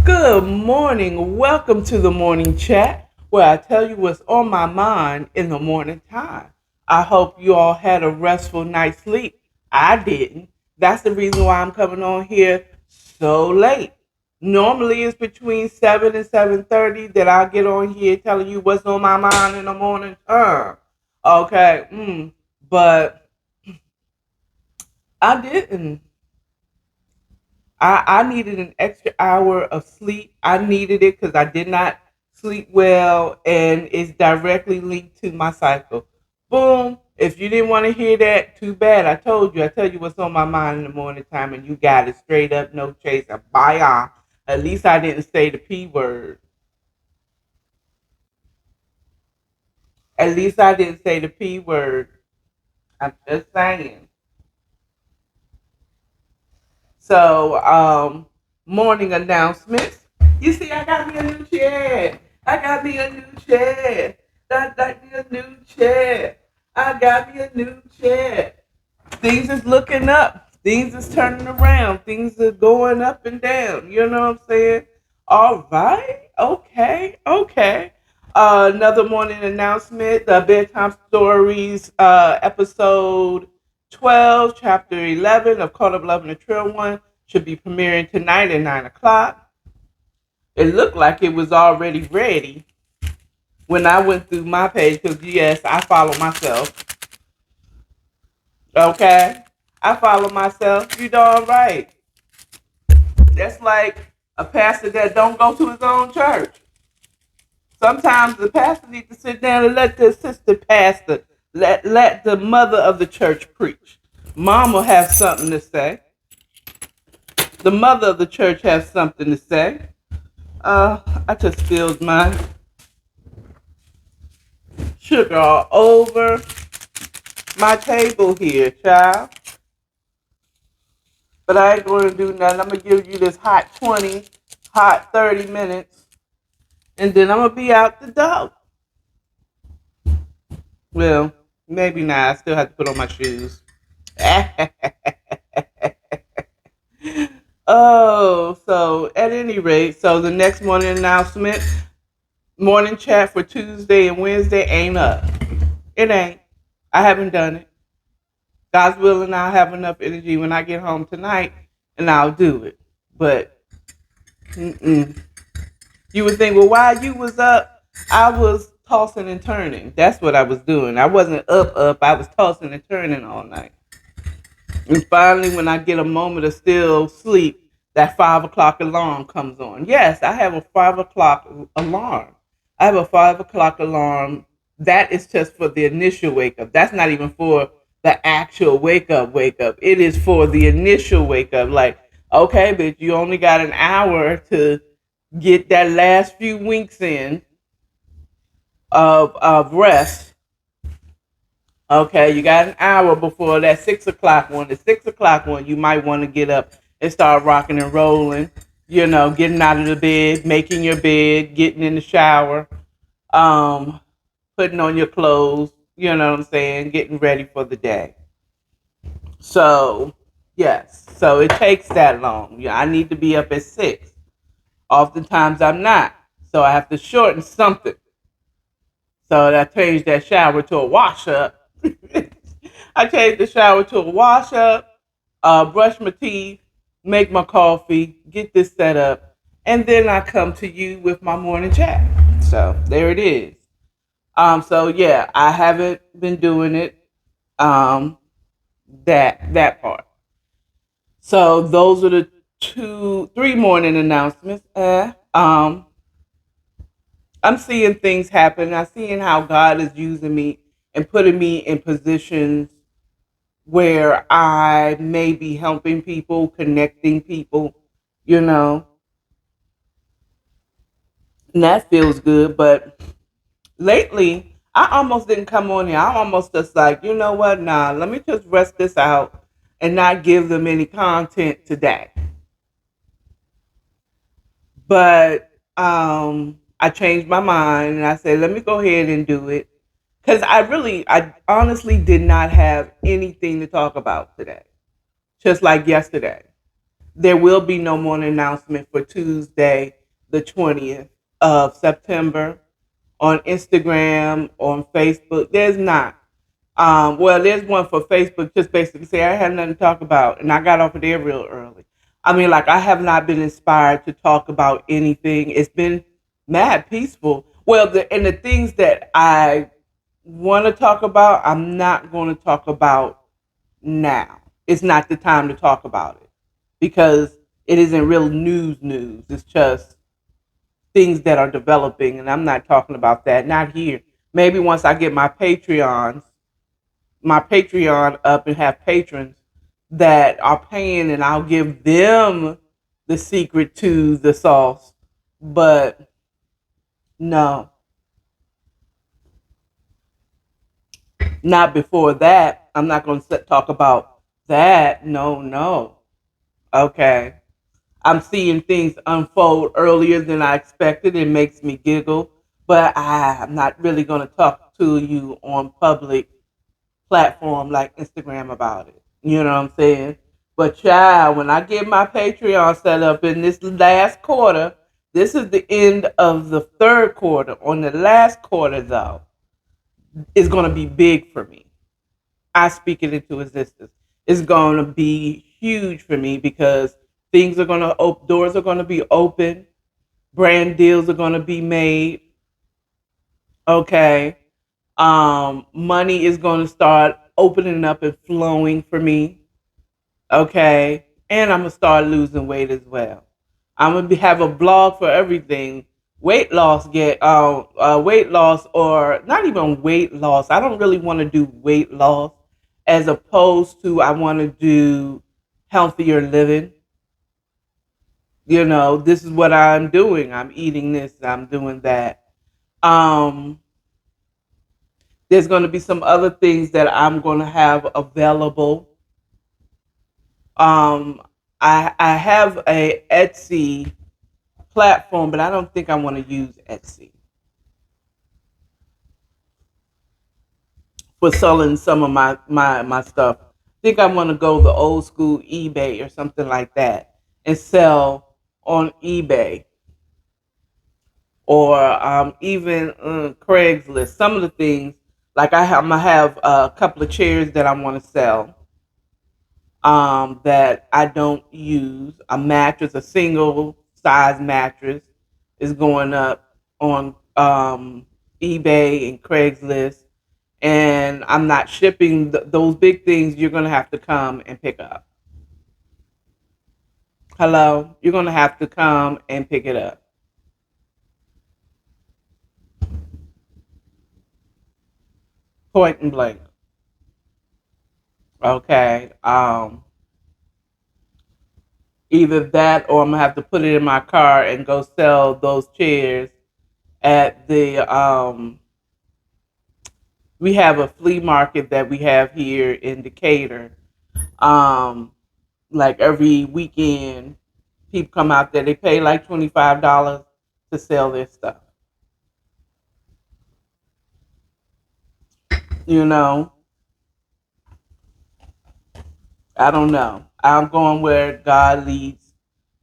Good morning. Welcome to the morning chat where I tell you what's on my mind in the morning time. I hope you all had a restful night's sleep. I didn't. That's the reason why I'm coming on here so late. Normally it's between 7 and 7:30 that I get on here telling you what's on my mind in the morning time. Okay. But I didn't. I needed an extra hour of sleep. I needed it because I did not sleep well, and it's directly linked to my cycle. Boom. If you didn't want to hear that, too bad. I told you. I tell you what's on my mind in the morning time, and you got it straight up, no chaser. Bye. At least I didn't say the P word. At least I didn't say the P word. I'm just saying. So, morning announcements. You see, I got me a new chair. I got me a new chair. Got me a new chair. I got me a new chair. Things is looking up. Things is turning around. Things are going up and down. You know what I'm saying? All right. Okay. Okay. Another morning announcement. The Bedtime Stories, episode 12, chapter 11 of Caught Up Love and the Trail One should be premiering tonight at 9 o'clock. It looked like it was already ready when I went through my page because, yes, I follow myself. Okay? I follow myself. You darn right. That's like a pastor that don't go to his own church. Sometimes the pastor needs to sit down and let the assistant pastor, let the mother of the church preach. Mom will have something to say. The mother of the church has something to say. I just spilled my sugar all over my table here, child. But I ain't going to do nothing. I'm going to give you this hot 20, hot 30 minutes, and then I'm going to be out the door. Well, maybe not. I still have to put on my shoes. Oh, so at any rate, so the next morning announcement, morning chat for Tuesday and Wednesday ain't up. It ain't. I haven't done it. God's willing, I'll have enough energy when I get home tonight, and I'll do it. But you would think, well, while you was up, I was tossing and turning. That's what I was doing. I wasn't up. I was tossing and turning all night. And finally, when I get a moment of still sleep, that 5 o'clock alarm comes on. Yes, I have a 5 o'clock alarm. I have a 5 o'clock alarm. That is just for the initial wake up. That's not even for the actual wake up. It is for the initial wake up. Like, okay, but you only got an hour to get that last few winks in of rest. Okay, you got an hour before that 6 o'clock one. The 6 o'clock one, you might want to get up and start rocking and rolling. You know, getting out of the bed, making your bed, getting in the shower, um, putting on your clothes. You know what I'm saying? Getting ready for the day. So, yes. So it takes that long. Yeah, I need to be up at 6. Oftentimes I'm not. So I have to shorten something. So I changed that shower to a wash up. I changed the shower to a wash up, brush my teeth, make my coffee, get this set up, and then I come to you with my morning chat. So there it is. So yeah, I haven't been doing it. Um, that part. So those are the three morning announcements. I'm seeing things happen. I'm seeing how God is using me and putting me in positions where I may be helping people, connecting people, you know, and that feels good. But lately, I almost didn't come on here. I almost just like, you know what? Nah, let me just rest this out and not give them any content today. But I changed my mind and I said, let me go ahead and do it. Because I honestly did not have anything to talk about today, just like yesterday. There will be no more announcement for Tuesday, the 20th of September on Instagram, on Facebook. There's not. Well, there's one for Facebook, just basically say I had nothing to talk about, and I got off of there real early. I mean, like I have not been inspired to talk about anything. It's been mad peaceful. Well, and the things that I want to talk about, I'm not going to talk about now. It's not the time to talk about it because it isn't real news. It's just things that are developing, and I'm not talking about that. Not here. Maybe once I get my Patreon up and have patrons that are paying, and I'll give them the secret to the sauce. But no, not before that. I'm not going to talk about that. No, no. Okay. I'm seeing things unfold earlier than I expected. It makes me giggle, but I'm not really going to talk to you on public platform like Instagram about it. You know what I'm saying? But child, when I get my Patreon set up in this last quarter, this is the end of the third quarter. On the last quarter, though, is going to be big for me. I speak it into existence. It's going to be huge for me because things are going to open, doors are going to be open, brand deals are going to be made. Okay, money is going to start opening up and flowing for me. Okay, and I'm gonna start losing weight as well. I'm gonna have a blog for everything. Weight loss, or not even weight loss. I don't really want to do weight loss, as opposed to I want to do healthier living. You know, this is what I'm doing. I'm eating this. I'm doing that. Um, there's going to be some other things that I'm going to have available. Um, I have a Etsy platform, but I don't think I want to use Etsy for selling some of my stuff. I think I want to go the old school eBay or something like that and sell on eBay, or even Craigslist. Some of the things, like I'm gonna have a couple of chairs that I want to sell, that I don't use. A mattress, a single size mattress, is going up on eBay and Craigslist, and I'm not shipping those big things. You're gonna have to come and pick up. Hello, you're gonna have to come and pick it up. Point and blank. Okay. Either that, or I'm gonna have to put it in my car and go sell those chairs at the we have a flea market that we have here in Decatur. Um, like every weekend, people come out there. They pay like $25 to sell their stuff. You know, I don't know. I'm going where God leads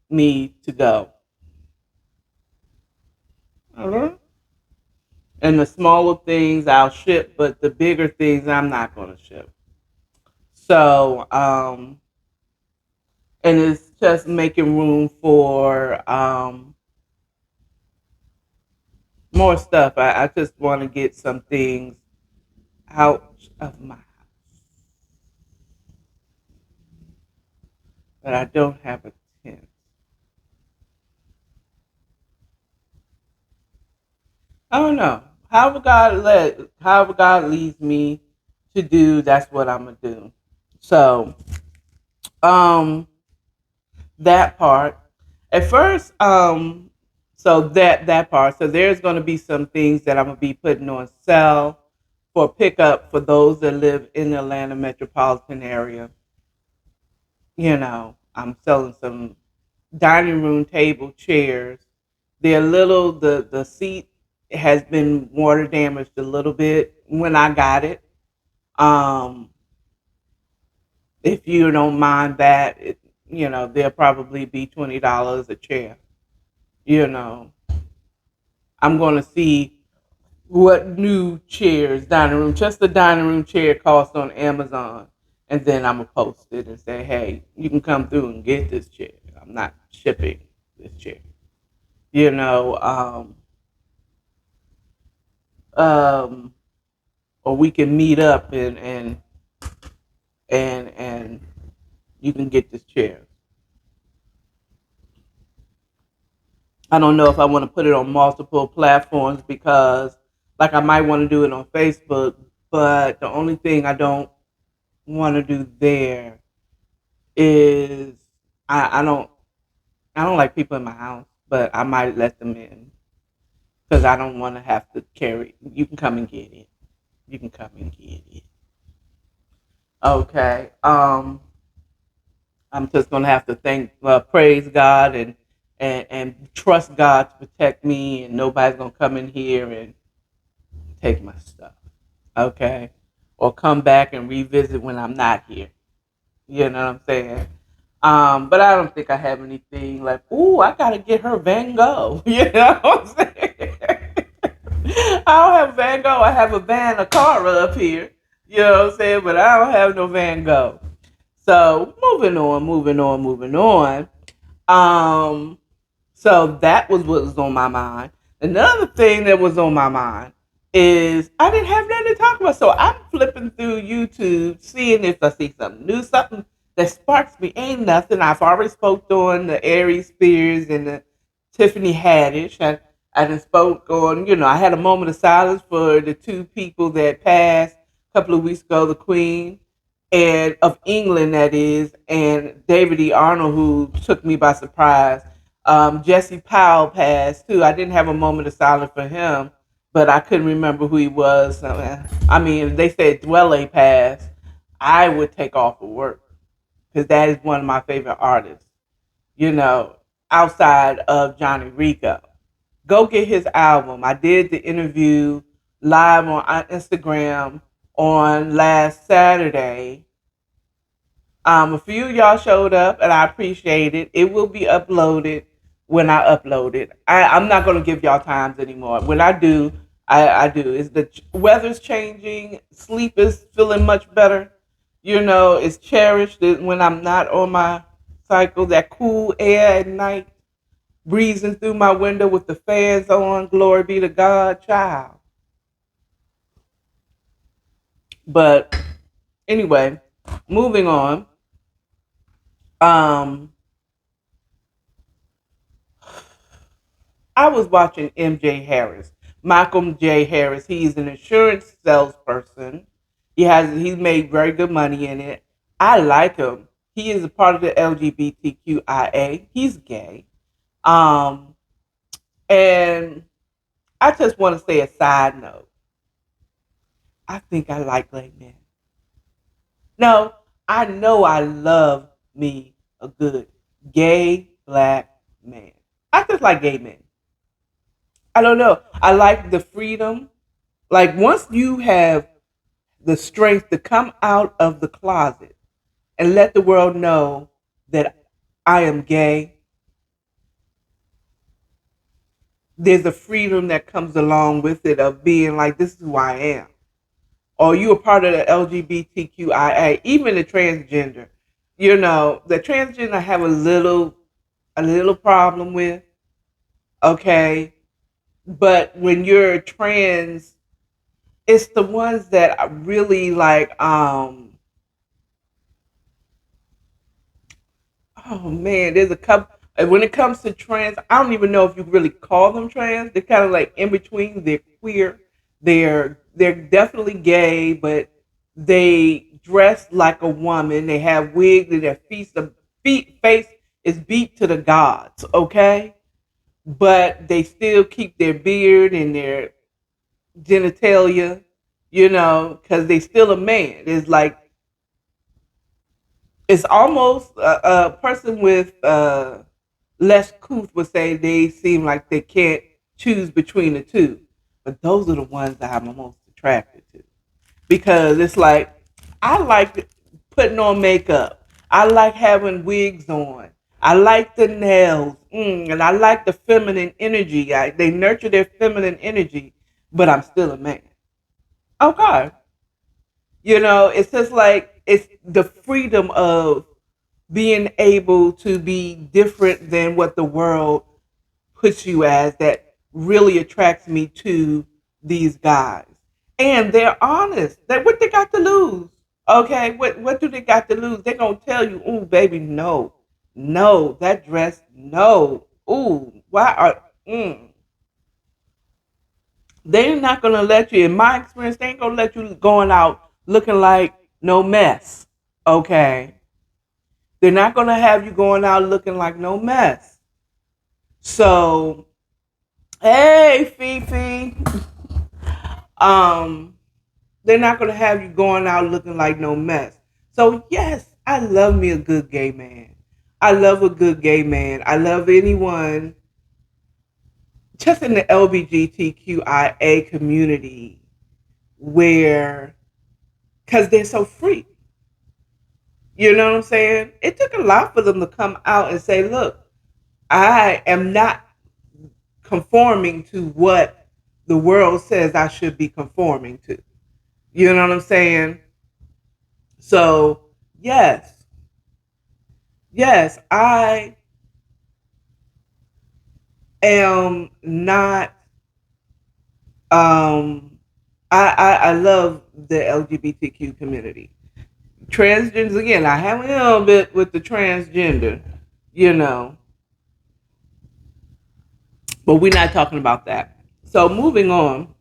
me to go. Mhm. And the smaller things I'll ship, but the bigger things I'm not going to ship. So, and it's just making room for more stuff. I just want to get some things out of my house, but I don't have a tent. I don't know. However God leads me to do, that's what I'm gonna do. So, um, that part. At first, so that part. So there's gonna be some things that I'm gonna be putting on sale for pickup for those that live in the Atlanta metropolitan area. You know, I'm selling some dining room table chairs. They're little. The seat has been water damaged a little bit when I got it. Um, if you don't mind that, they'll probably be $20 a chair. You know, I'm going to see what new chairs, dining room, just the dining room chair costs on Amazon. And then I'm going to post it and say, hey, you can come through and get this chair. I'm not shipping this chair. You know, um, or we can meet up and you can get this chair. I don't know if I want to put it on multiple platforms because, like, I might want to do it on Facebook, but the only thing I don't want to do there is I don't like people in my house, but I might let them in because I don't want to have to carry. You can come and get it. You can come and get it. Okay. I'm just gonna have to praise God and trust God to protect me, and nobody's gonna come in here and take my stuff. Okay, or come back and revisit when I'm not here. You know what I'm saying? But I don't think I have anything like, ooh, I gotta get her Van Gogh. You know what I'm saying? I don't have Van Gogh. I have a AKARA up here. You know what I'm saying? But I don't have no Van Gogh. So moving on. Um, so that was what was on my mind. Another thing that was on my mind is I didn't have nothing to talk about. So I'm flipping through YouTube, seeing if I see something new, something that sparks me. Ain't nothing. I've already spoke on the Aries Spears and the Tiffany Haddish. I done spoke on, I had a moment of silence for the two people that passed a couple of weeks ago, the Queen and of England, that is, and David E. Arnold, who took me by surprise. Jesse Powell passed too. I didn't have a moment of silence for him, but I couldn't remember who he was. I mean, if they said Dwelle passed, I would take off of work because that is one of my favorite artists. You know, outside of Johnny Rico, go get his album. I did the interview live on Instagram on last Saturday. A few of y'all showed up, and I appreciate it. It will be uploaded when I upload it. I'm not going to give y'all times anymore. When I do, I do. Is the weather's changing? Sleep is feeling much better. It's cherished when I'm not on my cycle. That cool air at night, breezing through my window with the fans on. Glory be to God, child. But anyway, moving on. Um, I was watching MJ Harris, Malcolm J. Harris. He's an insurance salesperson. He's made very good money in it. I like him. He is a part of the LGBTQIA. He's gay. Um, and I just want to say a side note. I think I like gay men. No, I know I love me a good gay black man. I just like gay men. I don't know. I like the freedom. Like once you have the strength to come out of the closet and let the world know that I am gay, there's a freedom that comes along with it of being like, this is who I am. Or you are part of the LGBTQIA, even the transgender. The transgender I have a little problem with. Okay. But when you're trans, it's the ones that I really like. Oh man, there's a couple. When it comes to trans, I don't even know if you really call them trans. They're kind of like in between. They're queer. They're definitely gay, but they dress like a woman. They have wigs, and their face is beat to the gods. Okay, but they still keep their beard and their genitalia. Because they still a man. It's almost a person with less couth would say they seem like they can't choose between the two. But those are the ones that I'm most attracted to because it's like I like putting on makeup. I like having wigs on. I like the nails. And I like the feminine energy. They nurture their feminine energy, but I'm still a man. Okay. It's just like it's the freedom of being able to be different than what the world puts you as that really attracts me to these guys. And they're honest. That what they got to lose. Okay, what do they got to lose? They're gonna tell you, "Ooh, baby, no, no, that dress, no, ooh, why are?" They're not gonna let you. In my experience, they ain't gonna let you going out looking like no mess. Okay, they're not gonna have you going out looking like no mess. So, hey, Fifi, um, they're not gonna have you going out looking like no mess. So yes, I love me a good gay man. I love a good gay man. I love anyone just in the LGBTQIA community where, because they're so free. You know what I'm saying? It took a lot for them to come out and say, look, I am not conforming to what the world says I should be conforming to. You know what I'm saying? So, yes, yes, I am not, um, I love the LGBTQ community. Transgenders, again, I have a little bit with the transgender, you know, but we're not talking about that. So, moving on,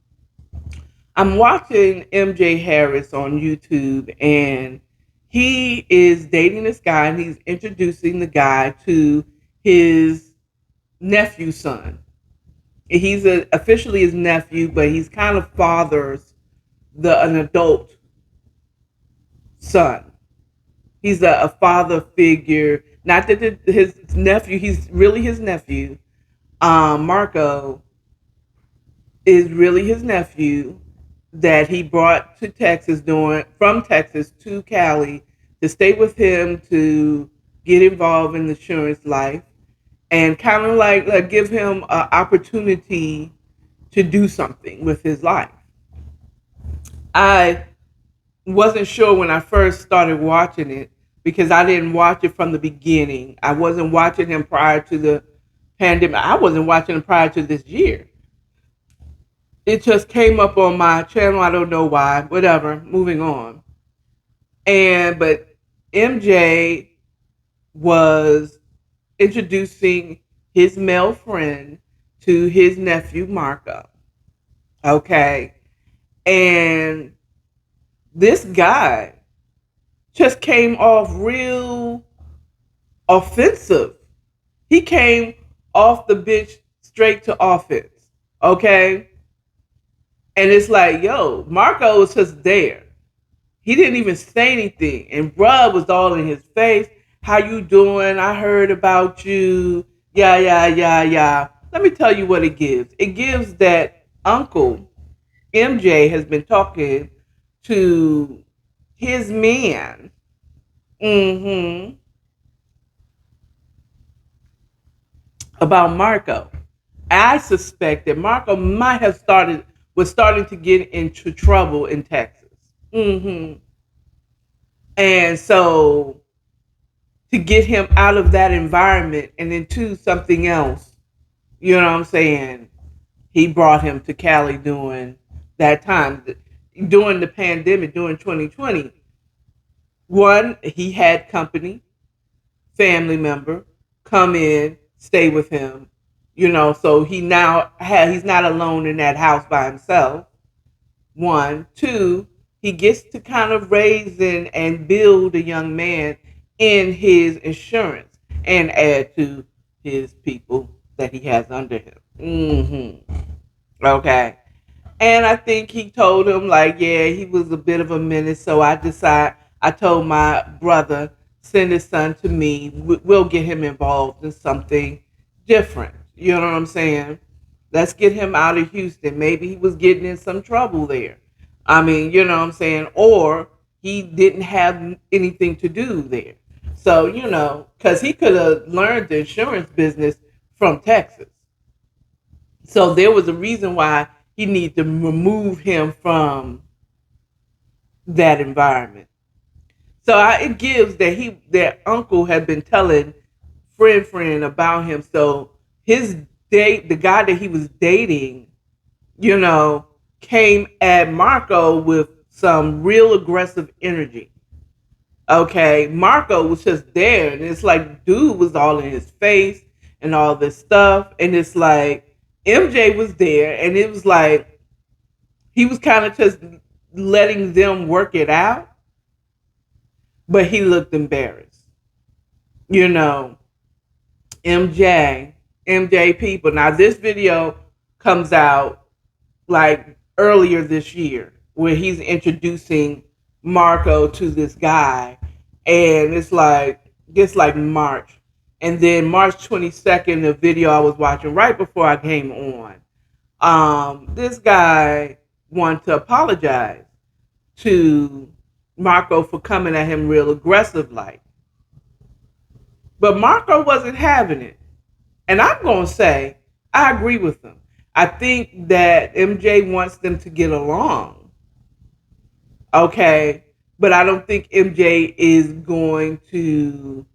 I'm watching MJ Harris on YouTube, and he is dating this guy, and he's introducing the guy to his nephew's son. He's officially his nephew, but he's kind of fathers an adult son. He's a father figure. Not that his nephew, he's really his nephew. Marco is really his nephew that he brought to Texas from Texas to Cali to stay with him to get involved in the insurance life and kind of like give him an opportunity to do something with his life. I wasn't sure when I first started watching it because I didn't watch it from the beginning. I wasn't watching him prior to the pandemic. I wasn't watching him prior to this year. It just came up on my channel. I don't know why. Whatever. Moving on. But MJ was introducing his male friend to his nephew Marco. Okay. And this guy just came off real offensive. He came off the bitch straight to offense. Okay. And it's like, yo, Marco was just there. He didn't even say anything. And bruh was all in his face. How you doing? I heard about you. Yeah, yeah, yeah, yeah. Let me tell you what it gives. It gives that Uncle MJ has been talking to his man. Mm-hmm. About Marco. I suspect that Marco might have was starting to get into trouble in Texas. Mm-hmm. And so to get him out of that environment and into something else, you know what I'm saying? He brought him to Cali during that time, during the pandemic, during 2020. One, he had company, family member, come in, stay with him, so he's not alone in that house by himself. One, two, he gets to kind of raise and build a young man in his insurance and add to his people that he has under him. Okay. And I think he told him, like, yeah, he was a bit of a menace. So I told my brother, send his son to me. We'll get him involved in something different. You know what I'm saying? Let's get him out of Houston. Maybe he was getting in some trouble there. I mean, you know what I'm saying? Or he didn't have anything to do there. So, because he could have learned the insurance business from Texas. So there was a reason why he needed to remove him from that environment. So it gives that uncle had been telling friend about him. So his the guy that he was dating, you know, came at Marco with some real aggressive energy. Okay, Marco was just there, and it's like dude was all in his face and all this stuff, and it's like MJ was there, and it was like he was kind of just letting them work it out, but he looked embarrassed. You know, MJ people. Now this video comes out like earlier this year where he's introducing Marco to this guy, and it's like March, and then March 22nd, the video I was watching right before I came on, this guy wanted to apologize to Marco for coming at him real aggressive like, but Marco wasn't having it. And I'm going to say, I agree with them. I think that MJ wants them to get along. Okay. But I don't think MJ is going to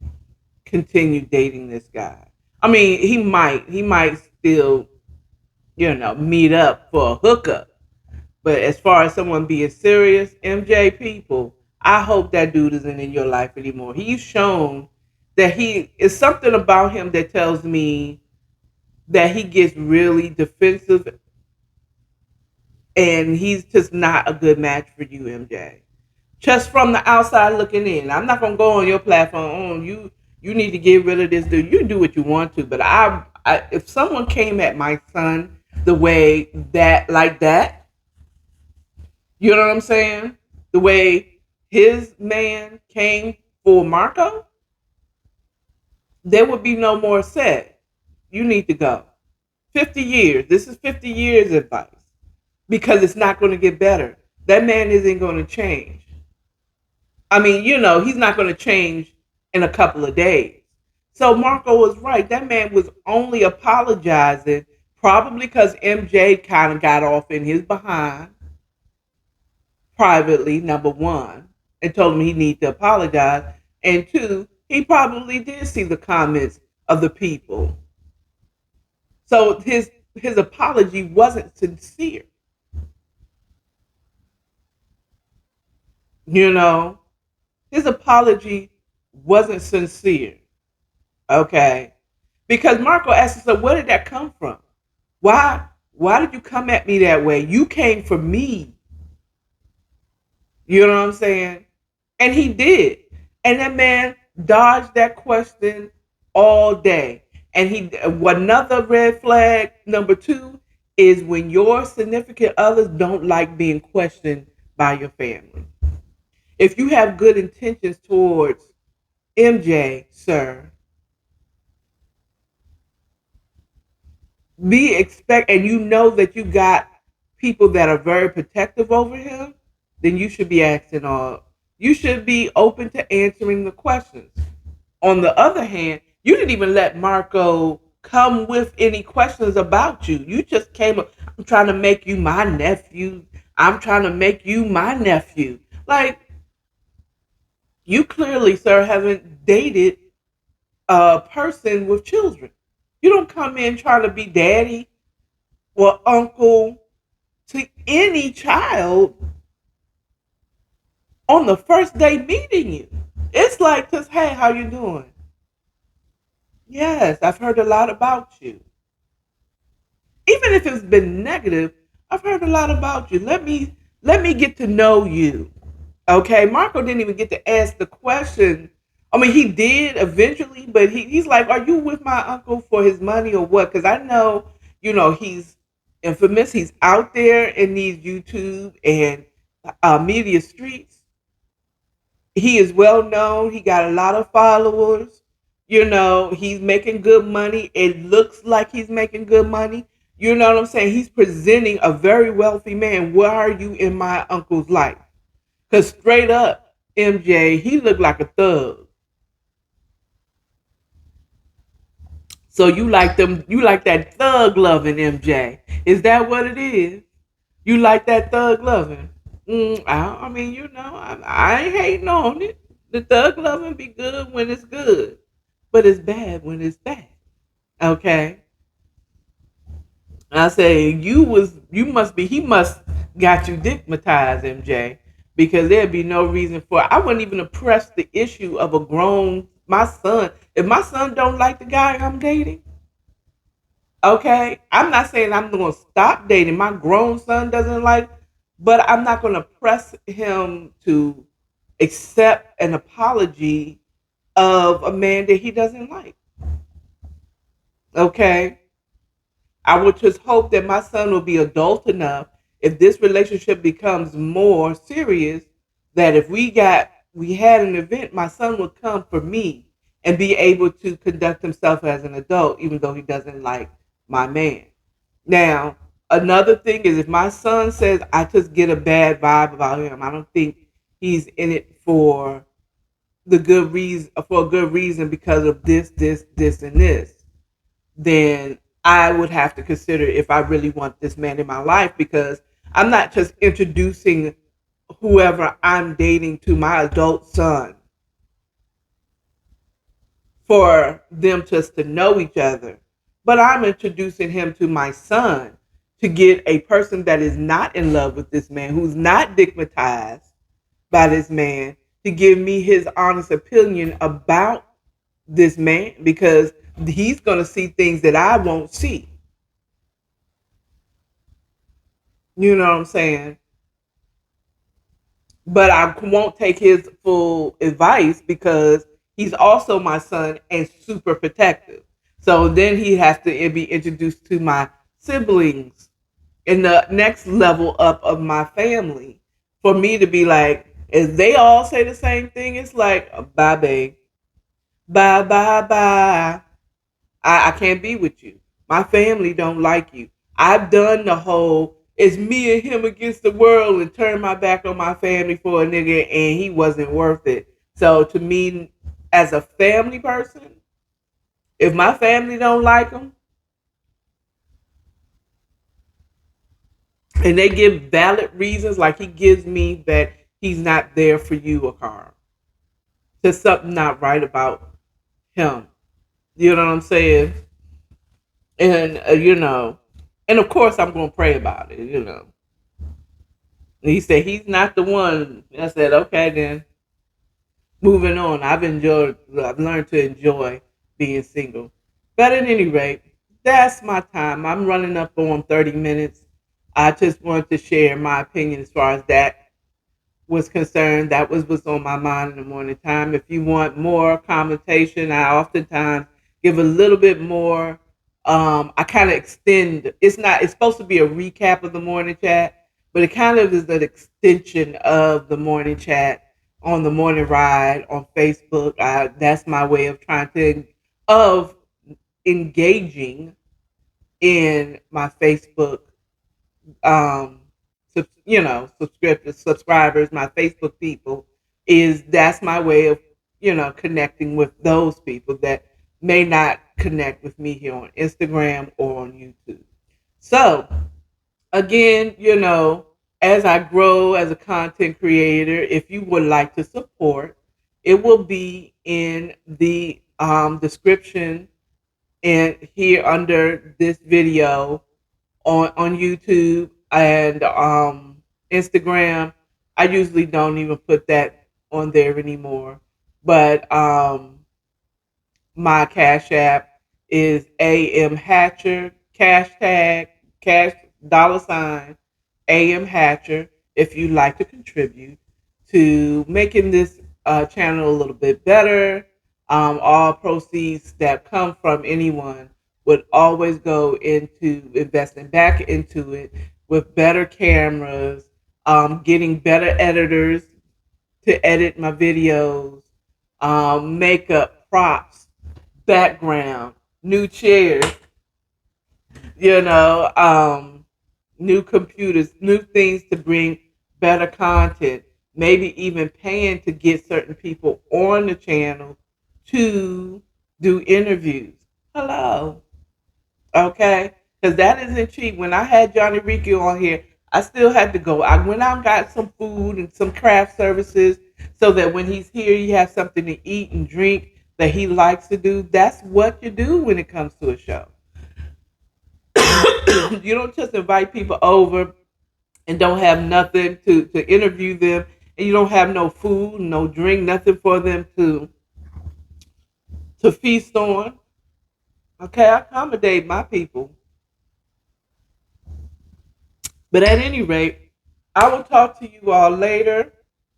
continue dating this guy. I mean, he might still, meet up for a hookup. But as far as someone being serious, MJ people, I hope that dude isn't in your life anymore. He's shown that he is something about him that tells me that he gets really defensive, and he's just not a good match for you, MJ. Just from the outside looking in. I'm not gonna go on your platform. Oh, you need to get rid of this dude. You do what you want to, but if someone came at my son the way that like that, you know what I'm saying? The way his man came for Marco, there would be no more said. You need to go. 50 years. This is 50 years advice because it's not going to get better. That man isn't going to change. I mean, he's not going to change in a couple of days. So Marco was right. That man was only apologizing probably because MJ kind of got off in his behind privately, number one, and told him he needed to apologize. And two, he probably did see the comments of the people. So his apology wasn't sincere. His apology wasn't sincere. Okay. Because Marco asked himself, where did that come from? Why did you come at me that way? You came for me. You know what I'm saying? And he did. And that man dodged that question all day. And another red flag, number 2, is when your significant others don't like being questioned by your family. If you have good intentions towards MJ, sir, and you know that you got people that are very protective over him, then you should be you should be open to answering the questions. On the other hand, you didn't even let Marco come with any questions about you. You just came up, I'm trying to make you my nephew. I'm trying to make you my nephew. Like, you clearly, sir, haven't dated a person with children. You don't come in trying to be daddy or uncle to any child on the first day meeting you. It's like, just, hey, how you doing? Yes, I've heard a lot about you. Even if it's been negative, I've heard a lot about you. Let me get to know you. Okay, Marco didn't even get to ask the question. I mean, he did eventually, but he's like, are you with my uncle for his money or what? Because I know, he's infamous. He's out there in these YouTube and media streets. He is well known. He got a lot of followers. He's making good money. It looks like he's making good money. You know what I'm saying? He's presenting a very wealthy man. Why are you in my uncle's life? Because straight up, MJ, he looked like a thug. So you like them? You like that thug loving, MJ? Is that what it is? You like that thug loving? I mean, I ain't hating on it. The thug loving be good when it's good, but it's bad when it's bad. Okay. I say you must be he must got you digmatized, MJ, because there'd be no reason for I wouldn't even press the issue of a grown my son. If my son don't like the guy I'm dating, okay, I'm not saying I'm gonna stop dating. My grown son doesn't like, but I'm not gonna press him to accept an apology of a man that he doesn't like. Okay. I would just hope that my son will be adult enough if this relationship becomes more serious that if we had an event, my son would come for me and be able to conduct himself as an adult, even though he doesn't like my man. Now, another thing is if my son says I just get a bad vibe about him, I don't think he's in it for a good reason because of this, and this, then I would have to consider if I really want this man in my life because I'm not just introducing whoever I'm dating to my adult son for them just to know each other, but I'm introducing him to my son to get a person that is not in love with this man, who's not stigmatized by this man, to give me his honest opinion about this man because he's going to see things that I won't see. You know what I'm saying? But I won't take his full advice because he's also my son and super protective. So then he has to be introduced to my siblings in the next level up of my family for me to be like, if they all say the same thing, it's like, bye, babe. Bye, bye, bye. I can't be with you. My family don't like you. I've done the whole it's me and him against the world and turned my back on my family for a nigga and he wasn't worth it. So to me, as a family person, if my family don't like him and they give valid reasons, like he gives me that he's not there for you, AKARA. There's something not right about him. You know what I'm saying? And and of course I'm gonna pray about it. And he said he's not the one. I said, okay then. Moving on. I've learned to enjoy being single. But at any rate, that's my time. I'm running up on 30 minutes. I just wanted to share my opinion as far as that was concerned. That was what's on my mind in the morning time. If you want more commentation, I oftentimes give a little bit more. I kind of extend. It's supposed to be a recap of the morning chat, but it kind of is an extension of the morning chat on the morning ride on Facebook. That's my way of trying to of engaging in my Facebook um subscribers, my Facebook people, is that's my way of connecting with those people that may not connect with me here on Instagram or on YouTube. So again, as I grow as a content creator, if you would like to support, it will be in the description and here under this video on YouTube and Instagram. I usually don't even put that on there anymore. But my Cash App is AM Hatcher, cash tag, cash $ AM Hatcher if you'd like to contribute to making this channel a little bit better. All proceeds that come from anyone would always go into investing back into it with better cameras, getting better editors to edit my videos, makeup, props, background, new chairs, you know, new computers, new things to bring better content, maybe even paying to get certain people on the channel to do interviews. Hello. Okay? Because that isn't cheap. When I had Johnny Ricky on here, I still had to go. I went out and got some food and some craft services so that when he's here, he has something to eat and drink that he likes to do. That's what you do when it comes to a show. You don't just invite people over and don't have nothing to interview them, and you don't have no food, no drink, nothing for them to feast on. Okay, I accommodate my people. But at any rate, I will talk to you all later.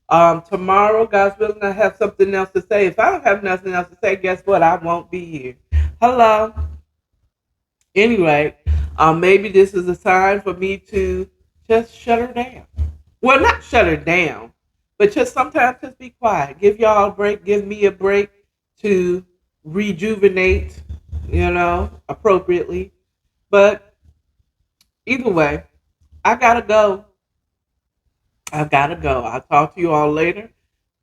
Tomorrow, God's willing, I have something else to say. If I don't have nothing else to say, guess what? I won't be here. Hello. Anyway, maybe this is a sign for me to just shut her down. Well, not shut her down, but just sometimes just be quiet. Give y'all a break. Give me a break to rejuvenate, appropriately. But either way, I gotta go. I've got to go. I'll talk to you all later.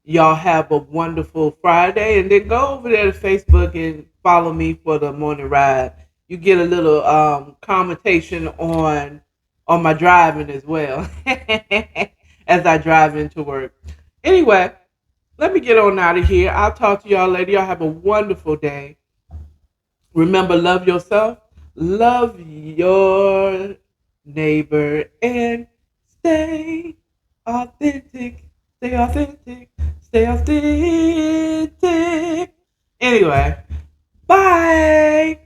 Y'all have a wonderful Friday, and then go over there to Facebook and follow me for the morning ride. You get a little commentation on my driving as well as I drive into work. Anyway, let me get on out of here. I'll talk to y'all later. Y'all have a wonderful day. Remember, love yourself, love your neighbor, and stay authentic. Stay authentic. Stay authentic. Anyway, bye.